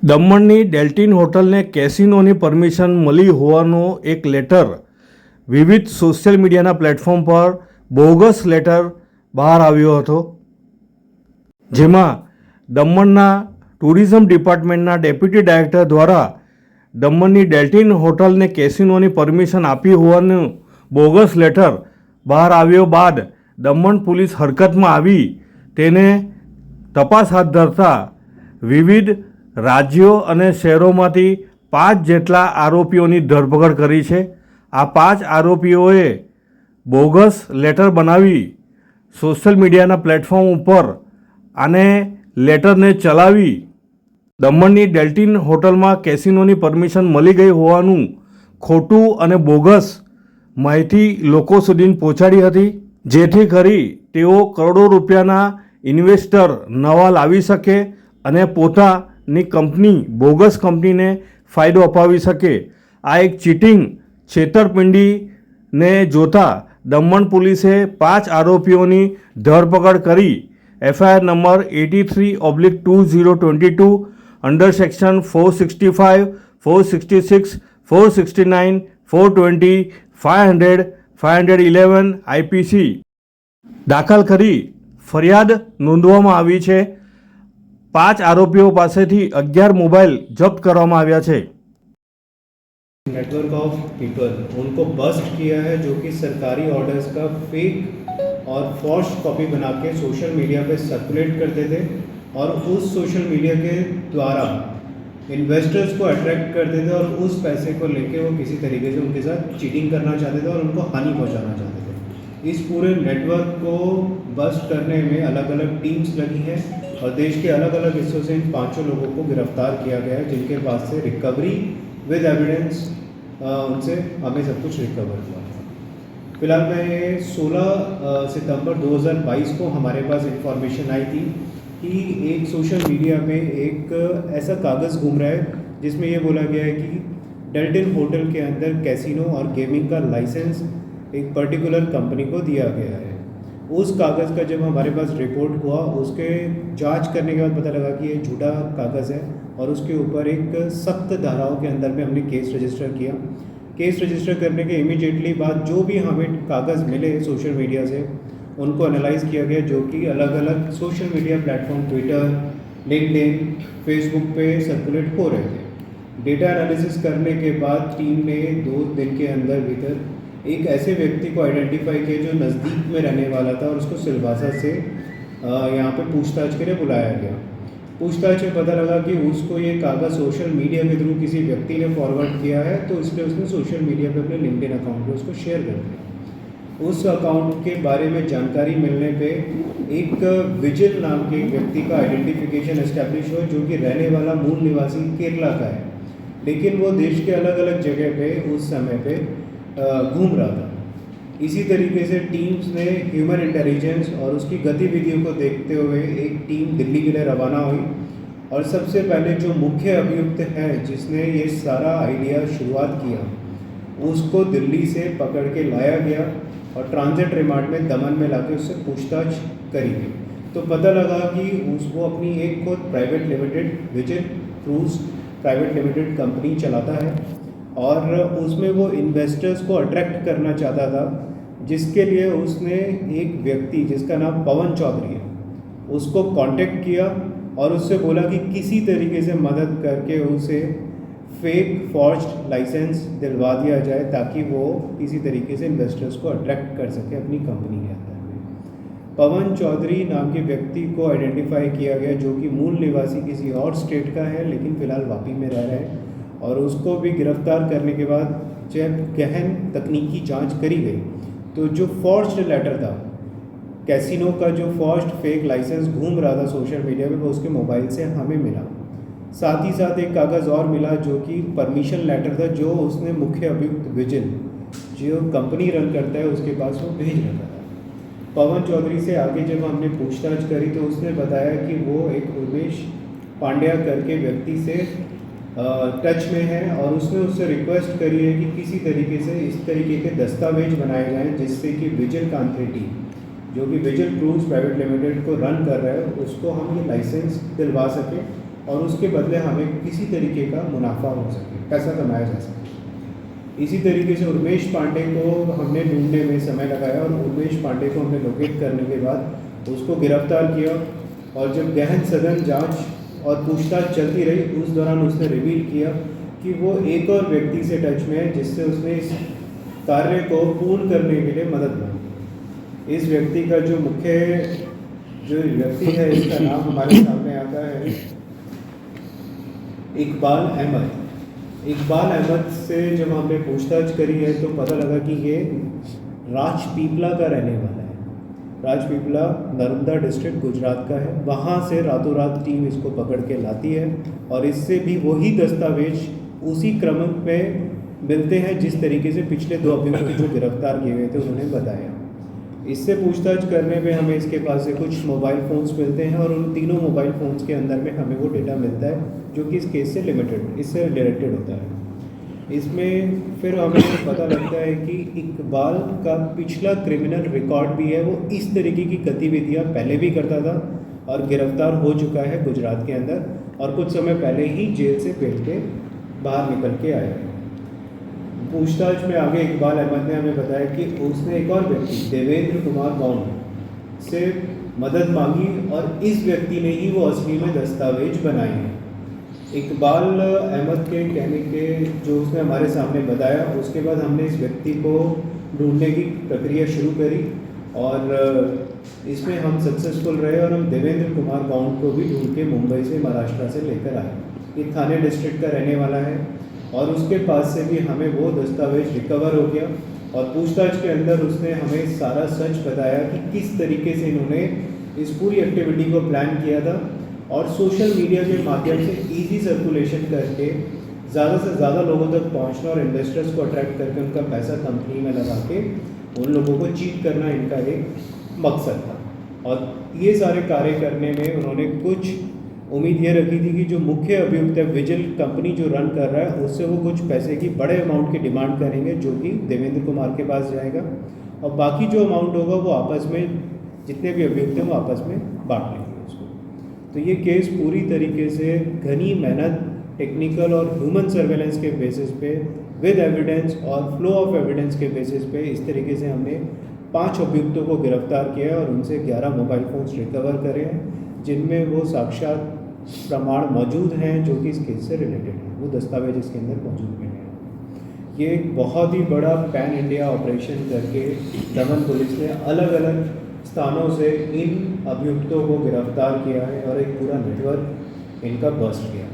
દમણની ડેલ્ટિન હોટલને કેસિનોની પરમિશન મળી હોવાનો એક લેટર વિવિધ સોશિયલ મીડિયાના પ્લેટફોર્મ પર બોગસ લેટર બહાર આવ્યો હતો, જેમાં દમણના ટુરિઝમ ડિપાર્ટમેન્ટના ડેપ્યુટી ડાયરેક્ટર દ્વારા દમણની ડેલ્ટિન હોટલને કેસિનોની પરમિશન આપી હોવાનું બોગસ લેટર બહાર આવ્યો બાદ દમણ પોલીસ હરકતમાં આવી તેને તપાસ હાથ ધરતા વિવિધ રાજ્યો અને શહેરોમાંથી 5 જેટલા આરોપીઓની ધરપકડ કરી છે. આ 5 આરોપીઓએ બોગસ લેટર બનાવી સોશિયલ મીડિયાના પ્લેટફોર્મ ઉપર આને લેટરને ચલાવી દમણની ડેલ્ટિન હોટલમાં કેસિનોની પરમિશન મળી ગઈ હોવાનું ખોટું અને બોગસ માહિતી લોકો સુધી પહોંચાડી હતી, જેથી કરી તેઓ કરોડો રૂપિયાના ઇન્વેસ્ટર નવા લાવી શકે અને પોતાની કંપની બોગસ કંપનીને ફાયદો અપાવી શકે. આ એક ચીટિંગ છેતરપિંડીને જોતા દમણ પોલીસે 5 આરોપીઓની ધરપકડ કરી FIR number 83/2022 under section 465, 466, 469, 420, 500, 511 IPC દાખલ કરી ફરિયાદ નોંધવામાં આવી છે. 5 आरोपियों पासेथी 11 मोबाइल जब्त करवामां आव्या छे. नेटवर्क ऑफ पीपल उनको बस्ट किया है जो कि सरकारी ऑर्डर्स का फेक और फॉर्ज कॉपी बना के सोशल मीडिया पे सर्कुलेट करते थे और उस सोशल मीडिया के द्वारा इन्वेस्टर्स को अट्रैक्ट करते थे और उस पैसे को लेके वो किसी तरीके से उनके साथ चीटिंग करना चाहते थे और उनको हानि पहुंचाना चाहते थे. इस पूरे नेटवर्क को बस्ट करने में अलग अलग टीम्स लगी हैं और देश के अलग अलग हिस्सों से इन 5 लोगों को गिरफ्तार किया गया है, जिनके पास से रिकवरी विद एविडेंस उनसे हमें सब कुछ रिकवर हुआ है. फिलहाल में 16 सितंबर 2022 को हमारे पास इंफॉर्मेशन आई थी कि एक सोशल मीडिया में एक ऐसा कागज़ घूम रहा है जिसमें ये बोला गया है कि डेल्टिन होटल के अंदर कैसीनो और गेमिंग का लाइसेंस एक पर्टिकुलर कंपनी को दिया गया है. उस कागज़ का जब हमारे पास रिपोर्ट हुआ, उसके जांच करने के बाद पता लगा कि ये झूठा कागज़ है और उसके ऊपर एक सख्त धाराओं के अंदर में हमने केस रजिस्टर किया. केस रजिस्टर करने के इमीडिएटली बाद जो भी हमें कागज़ मिले सोशल मीडिया से उनको एनालाइज़ किया गया, जो कि अलग अलग social media platform Twitter, LinkedIn, Facebook पे सर्कुलेट हो रहे थे. डेटा एनालिसिस करने के बाद टीम ने 2 दिन के अंदर भीतर एक ऐसे व्यक्ति को आइडेंटिफाई किया जो नज़दीक में रहने वाला था और उसको सिलवासा से यहाँ पे पूछताछ के लिए बुलाया गया. पूछताछ में पता लगा कि उसको ये कागज़ सोशल मीडिया के थ्रू किसी व्यक्ति ने फॉरवर्ड किया है, तो इसलिए उसने सोशल मीडिया पे अपने लिंक्डइन अकाउंट पे उसको शेयर कर दिया. उस अकाउंट के बारे में जानकारी मिलने पे एक विजिल नाम के एक व्यक्ति का आइडेंटिफिकेशन एस्टेब्लिश हुआ, जो कि रहने वाला मूल निवासी केरला का है, लेकिन वो देश के अलग अलग जगह पे उस समय पे घूम रहा था. इसी तरीके से टीम्स ने ह्यूमन इंटेलिजेंस और उसकी गतिविधियों को देखते हुए एक टीम दिल्ली के लिए रवाना हुई और सबसे पहले जो मुख्य अभियुक्त है जिसने ये सारा आइडिया शुरुआत किया, उसको दिल्ली से पकड़ के लाया गया और ट्रांजिट रिमांड में दमन में लाके उससे पूछताछ करी गई. तो पता लगा कि उसको अपनी एक खुद private limited vigil cruise private limited company चलाता है और उसमें वो इन्वेस्टर्स को अट्रैक्ट करना चाहता था, जिसके लिए उसने एक व्यक्ति जिसका नाम पवन चौधरी है उसको कांटेक्ट किया और उससे बोला कि किसी तरीके से मदद करके उसे फेक फॉर्ज्ड लाइसेंस दिलवा दिया जाए ताकि वो किसी तरीके से इन्वेस्टर्स को अट्रैक्ट कर सके अपनी कंपनी के अंदर में. पवन चौधरी नाम के व्यक्ति को आइडेंटिफाई किया गया, जो कि मूल निवासी किसी और स्टेट का है लेकिन फ़िलहाल वापी में रह रहा है, और उसको भी गिरफ्तार करने के बाद जब गहन तकनीकी जांच करी गई तो जो फॉर्ज्ड लेटर था, कैसीनो का जो फॉर्ज्ड फेक लाइसेंस घूम रहा था सोशल मीडिया पे, वो उसके मोबाइल से हमें मिला. साथ ही साथ एक कागज़ और मिला जो कि परमिशन लेटर था, जो उसने मुख्य अभियुक्त विजिल जो कंपनी रन करता है उसके पास वो भेज रखा था. पवन चौधरी से आगे जब हमने पूछताछ करी तो उसने बताया कि वो एक उमेश पांड्या करके व्यक्ति से टच में है और उसने उससे रिक्वेस्ट करी है कि किसी तरीके से इस तरीके के दस्तावेज बनाए जाएं जिससे कि विजिल कांत्री टीम जो कि विजिल क्रूज प्राइवेट लिमिटेड को रन कर रहा है उसको हम ये लाइसेंस दिलवा सकें और उसके बदले हमें किसी तरीके का मुनाफा हो सके, पैसा कमाया जा सके। इसी तरीके से उर्मेश पांडे को हमने ढूंढने में समय लगाया और उर्मेश पांडे को हमने लोकेट करने के बाद उसको गिरफ्तार किया। और जब गहन सघन जांच और पूछताछ चलती रही, उस दौरान उसने रिवील किया कि वो एक और व्यक्ति से टच में है जिससे उसने इस कार्य को पूर्ण करने के लिए मदद मांगी। इस व्यक्ति का जो व्यक्ति है, इसका नाम हमारे सामने आता है इकबाल अहमद। इकबाल अहमद से जब हमने पूछताछ करी है तो पता लगा कि ये राजपीपला का रहने वाला है। राजपीपला नर्मदा डिस्ट्रिक्ट गुजरात का है। वहाँ से रातों रात टीम इसको पकड़ के लाती है और इससे भी वही दस्तावेज उसी क्रम में मिलते हैं जिस तरीके से पिछले 2 अभियुक्त जो गिरफ्तार किए गए थे उन्होंने बताया। इससे पूछताछ करने पे हमें इसके पास से कुछ मोबाइल फ़ोन्स मिलते हैं और उन तीनों मोबाइल फ़ोन्स के अंदर में हमें वो डेटा मिलता है जो कि इस केस से इससे रिलेटेड होता है। इसमें फिर हमें पता लगता है कि इकबाल का पिछला क्रिमिनल रिकॉर्ड भी है, वो इस तरीके की गतिविधियाँ पहले भी करता था और गिरफ्तार हो चुका है गुजरात के अंदर, और कुछ समय पहले ही जेल से बेल के बाहर निकल के आया है। पूछताछ में आगे इकबाल अहमद ने हमें बताया कि उसने एक और व्यक्ति देवेंद्र कुमार गौंड से मदद मांगी और इस व्यक्ति ने ही वो असली में दस्तावेज बनाए हैं। इकबाल अहमद के कहने के जो उसने हमारे सामने बताया, उसके बाद हमने इस व्यक्ति को ढूंढने की प्रक्रिया शुरू करी और इसमें हम सक्सेसफुल रहे और हम देवेंद्र कुमार गौंड को भी ढूंढ के मुंबई से, महाराष्ट्र से लेकर आए। ये थाने डिस्ट्रिक्ट का रहने वाला है और उसके पास से भी हमें वो दस्तावेज रिकवर हो गया और पूछताछ के अंदर उसने हमें सारा सच बताया कि किस तरीके से इन्होंने इस पूरी एक्टिविटी को प्लान किया था और सोशल मीडिया के माध्यम से इजी सर्कुलेशन करके ज़्यादा से ज़्यादा लोगों तक पहुंचना और इन्वेस्टर्स को अट्रैक्ट करके उनका पैसा कंपनी में लगा के उन लोगों को चीट करना इनका एक मकसद था। और ये सारे कार्य करने में उन्होंने कुछ उम्मीद ये रखी थी कि जो मुख्य अभियुक्त है, विजिल कंपनी जो रन कर रहा है, उससे वो कुछ पैसे की बड़े अमाउंट की डिमांड करेंगे जो कि देवेंद्र कुमार के पास जाएगा और बाकी जो अमाउंट होगा वो आपस में, जितने भी अभियुक्त हैं वो आपस में बांट लेंगे उसको। तो ये केस पूरी तरीके से घनी मेहनत, टेक्निकल और ह्यूमन सर्वेलेंस के बेसिस पे, विद एविडेंस और फ्लो ऑफ एविडेंस के बेसिस पे इस तरीके से हमने 5 अभियुक्तों को गिरफ्तार किया और उनसे 11 मोबाइल फ़ोन्स रिकवर करे हैं जिनमें वो साक्षात प्रमाण मौजूद हैं जो कि इस केस से रिलेटेड हैं, वो दस्तावेज इसके अंदर मौजूद भी हैं। ये एक बहुत ही बड़ा पैन इंडिया ऑपरेशन करके दमन पुलिस ने अलग अलग स्थानों से इन अभियुक्तों को गिरफ्तार किया है और एक पूरा नेटवर्क इनका बस्ट किया है।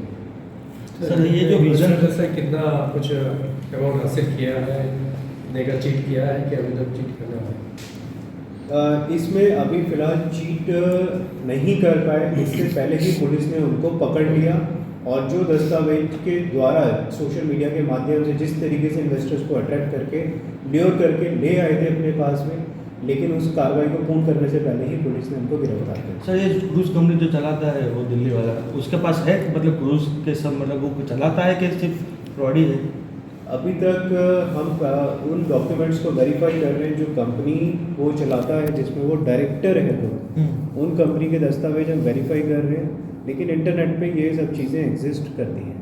सर ये जो विजन से कितना कुछ अमाउंट हासिल किया है, देकर चीट किया है कि अभी तक चीट करना है? इसमें अभी फ़िलहाल चीट नहीं कर पाए, इससे पहले ही पुलिस ने उनको पकड़ लिया और जो दस्तावेज के द्वारा सोशल मीडिया के माध्यम से जिस तरीके से इन्वेस्टर्स को अट्रैक्ट करके ल्योर करके ले आए थे अपने पास में, लेकिन उस कार्रवाई को पूर्ण करने से पहले ही पुलिस ने उनको गिरफ्तार किया। सर ये क्रूज कंपनी जो चलाता है वो दिल्ली वाला, उसके पास है मतलब क्रूज के सब मतलब वो चलाता है कि सिर्फ फ्रॉड ही है? अभी तक हम उन डॉक्यूमेंट्स को वेरीफाई कर रहे हैं जो कंपनी वो चलाता है, जिसमें वो डायरेक्टर है, तो उन कंपनी के दस्तावेज हम वेरीफाई कर रहे हैं, लेकिन इंटरनेट पे ये सब चीज़ें एग्जिस्ट करती हैं।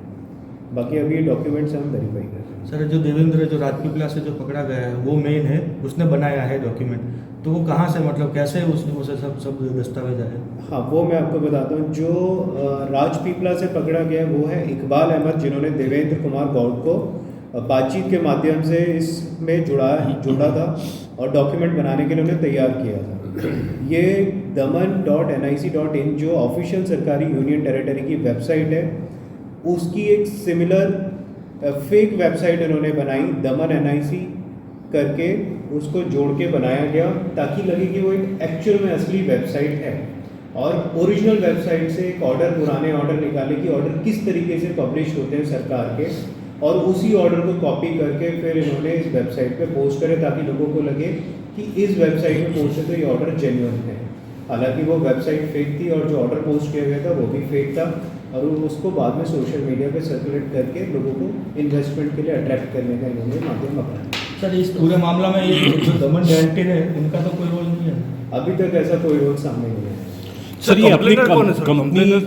बाकी अभी ये डॉक्यूमेंट्स हम वेरीफाई कर रहे हैं। सर जो देवेंद्र जो राजपीपला से जो पकड़ा गया है वो मेन है, उसने बनाया है डॉक्यूमेंट, तो वो कहाँ से मतलब कैसे उसने उसे सब दस्तावेज आए? हाँ, वो मैं आपको बताता हूँ। जो राजपीपला से पकड़ा गया वो है इकबाल अहमद, जिन्होंने देवेंद्र कुमार गौड़ को बातचीत के माध्यम से इसमें जोड़ा था और डॉक्यूमेंट बनाने के लिए उन्हें तैयार किया था। ये daman.nic.in जो ऑफिशियल सरकारी यूनियन टेरिटरी की वेबसाइट है, उसकी एक सिमिलर फेक वेबसाइट इन्होंने बनाई, दमन NIC करके उसको जोड़ के बनाया गया ताकि लगे कि वो एक एक्चुअल में असली वेबसाइट है और ओरिजिनल वेबसाइट से एक पुराने ऑर्डर निकाले कि ऑर्डर किस तरीके से पब्लिश होते हैं सरकार के, और उसी ऑर्डर को कॉपी करके फिर इन्होंने इस वेबसाइट पे पोस्ट करे ताकि लोगों को लगे कि इस वेबसाइट पे पोस्ट है तो ये ऑर्डर जेन्युइन है। हालांकि वो वेबसाइट फेक थी और जो ऑर्डर पोस्ट किया गया था वो भी फेक था और उसको बाद में सोशल मीडिया पे सर्कुलेट करके लोगों को इन्वेस्टमेंट के लिए अट्रैक्ट करने का इन्होंने माध्यम अपनाया। सर इस पूरे मामला में ये जो दमन डायरेक्टर है उनका तो कोई रोल नहीं है? अभी तक ऐसा कोई रोल सामने नहीं है। सर ये अपनी complainer कौन है सर?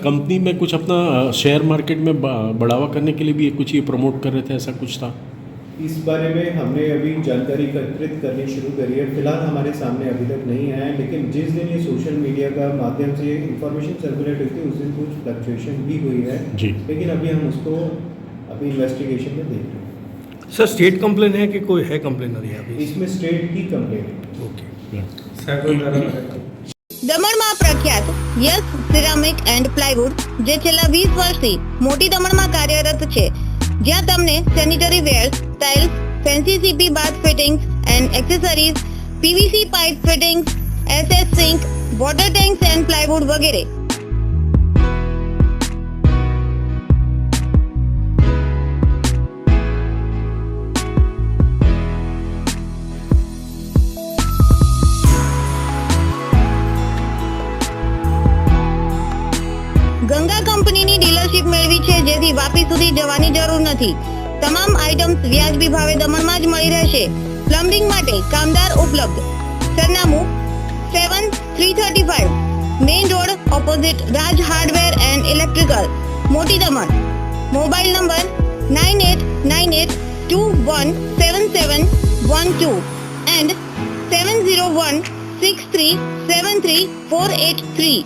कंपनी में कुछ अपना शेयर मार्केट में बढ़ावा करने के लिए भी कुछ ये प्रमोट कर रहे थे, ऐसा कुछ था? इस बारे में हमने अभी जानकारी एकत्रित करनी शुरू करी है। फिलहाल हमारे सामने अभी तक नहीं आया है, लेकिन जिस दिन ये सोशल मीडिया का माध्यम से इंफॉर्मेशन सर्कुलेट हुई थी उस दिन कुछ फ्लक्चुएशन भी हुई है जी। लेकिन अभी हम उसको अभी इन्वेस्टिगेशन में देख रहे हैं। सर स्टेट कंप्लेन है कि कोई है कंप्लेनर यहाँ पे? इसमें स्टेट की कंप्लेन है। ओके साहब દમણમાં પ્રખ્યાત યસ સિરામિક એન્ડ પ્લાયવુડ જે છેલ્લા 20 વર્ષથી મોટી દમણમાં કાર્યરત છે, જ્યાં તમને sanitary wares, tiles, fancy CP bath fittings and accessories, PVC pipe fittings, SS sink, water tanks and plywood વગેરે. ગંગા કંપનીની ડીલરશીપ મેળવી છે, જેથી વાપી સુધી જવાની જરૂર નથી. તમામ આઇટમ્સ વ્યાજબી ભાવે દમણમાં જ મળી રહેશે. પ્લમ્બિંગ માટે કામદાર ઉપલબ્ધ. સરનામું 7335 main road opposite Raj hardware and electrical, મોટી દમણ. Mobile number 9898217712 and 7016373483.